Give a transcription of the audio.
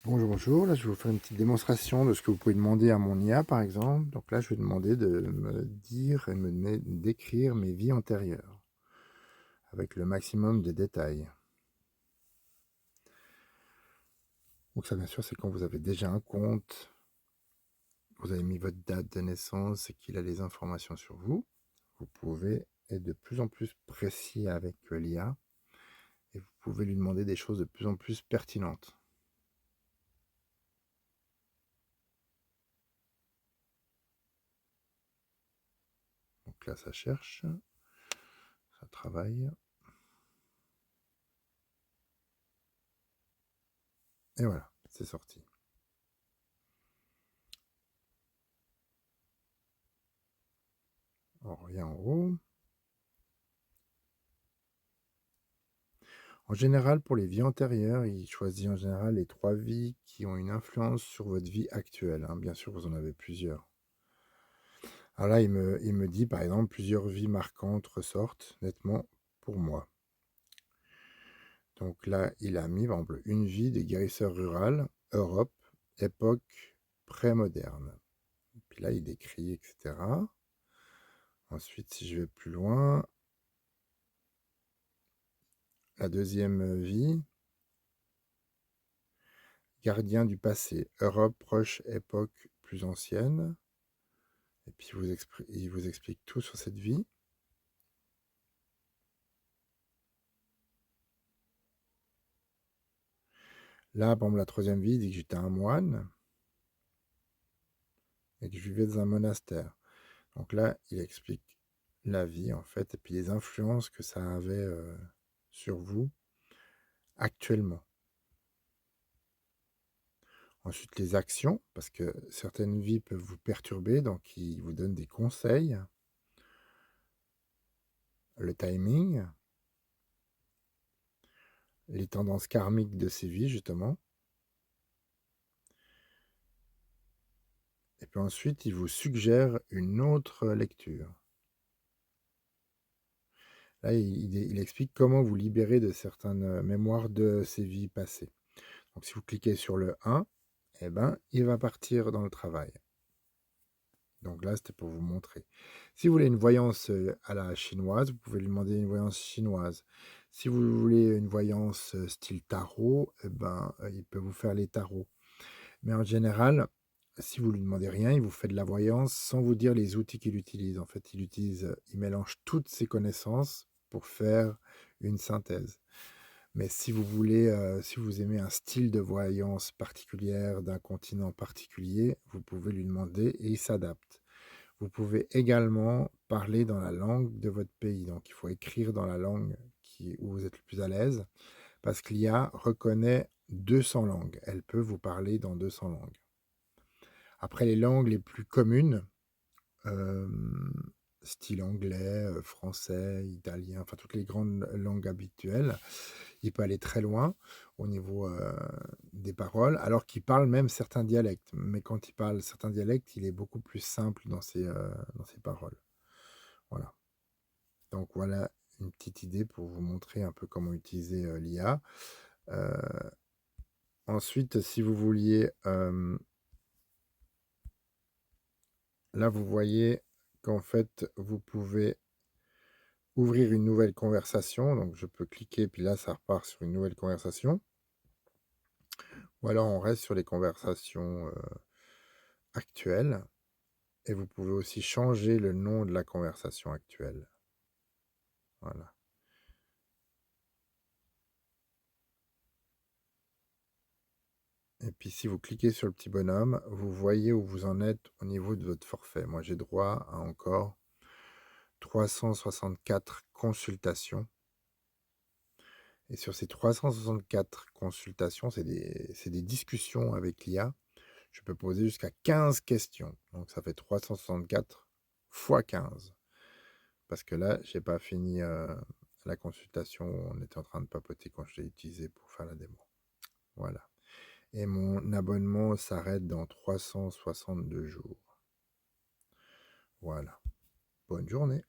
Bonjour, bonjour. Là, je vais vous faire une petite démonstration de ce que vous pouvez demander à mon IA, par exemple. Donc là, je vais demander de me dire et décrire mes vies antérieures avec le maximum de détails. Donc ça, bien sûr, c'est quand vous avez déjà un compte, vous avez mis votre date de naissance et qu'il a les informations sur vous. Vous pouvez être de plus en plus précis avec l'IA et vous pouvez lui demander des choses de plus en plus pertinentes. Donc là, ça cherche, ça travaille. Et voilà, c'est sorti. On revient en haut. En général, pour les vies antérieures, il choisit en général les 3 vies qui ont une influence sur votre vie actuelle, hein. Bien sûr, vous en avez plusieurs. Alors là, il me dit, par exemple, plusieurs vies marquantes ressortent nettement pour moi. Donc là, il a mis, par exemple, une vie de guérisseur rural, Europe, époque pré-moderne. Puis là, il décrit, etc. Ensuite, si je vais plus loin, la deuxième vie, gardien du passé, Europe proche, époque plus ancienne. Et puis il vous explique tout sur cette vie. Là, par exemple, la troisième vie, il dit que j'étais un moine et que je vivais dans un monastère. Donc là, il explique la vie, en fait, et puis les influences que ça avait sur vous actuellement. Ensuite, les actions, parce que certaines vies peuvent vous perturber, donc il vous donne des conseils. Le timing, les tendances karmiques de ces vies, justement. Et puis ensuite, il vous suggère une autre lecture. Là, il explique comment vous libérer de certaines mémoires de ces vies passées. Donc, si vous cliquez sur le 1, eh ben, il va partir dans le travail. Donc là, c'était pour vous montrer. Si vous voulez une voyance à la chinoise, vous pouvez lui demander une voyance chinoise. Si vous voulez une voyance style tarot, eh ben, il peut vous faire les tarots. Mais en général, si vous lui demandez rien, il vous fait de la voyance sans vous dire les outils qu'il utilise. En fait, il mélange toutes ses connaissances pour faire une synthèse. Mais si vous voulez, si vous aimez un style de voyance particulière d'un continent particulier, vous pouvez lui demander et il s'adapte. Vous pouvez également parler dans la langue de votre pays. Donc, il faut écrire dans la langue où vous êtes le plus à l'aise parce que l'IA reconnaît 200 langues. Elle peut vous parler dans 200 langues. Après, les langues les plus communes, style anglais, français, italien, enfin toutes les grandes langues habituelles, il peut aller très loin au niveau des paroles, alors qu'il parle même certains dialectes. Mais quand il parle certains dialectes, il est beaucoup plus simple dans ses paroles. Voilà. Donc voilà une petite idée pour vous montrer un peu comment utiliser l'IA. Ensuite, si vous vouliez, là vous voyez qu'en fait vous pouvez ouvrir une nouvelle conversation. Donc je peux cliquer, puis là ça repart sur une nouvelle conversation. Ou alors on reste sur les conversations actuelles. Et vous pouvez aussi changer le nom de la conversation actuelle. Voilà. Et puis si vous cliquez sur le petit bonhomme, vous voyez où vous en êtes au niveau de votre forfait. Moi, j'ai droit à encore 364 consultations. Et sur ces 364 consultations, c'est des discussions avec l'IA. Je peux poser jusqu'à 15 questions. Donc ça fait 364 fois 15. Parce que là, j'ai pas fini la consultation. On était en train de papoter quand je l'ai utilisé pour faire la démo. Voilà. Et mon abonnement s'arrête dans 362 jours. Voilà. Bonne journée.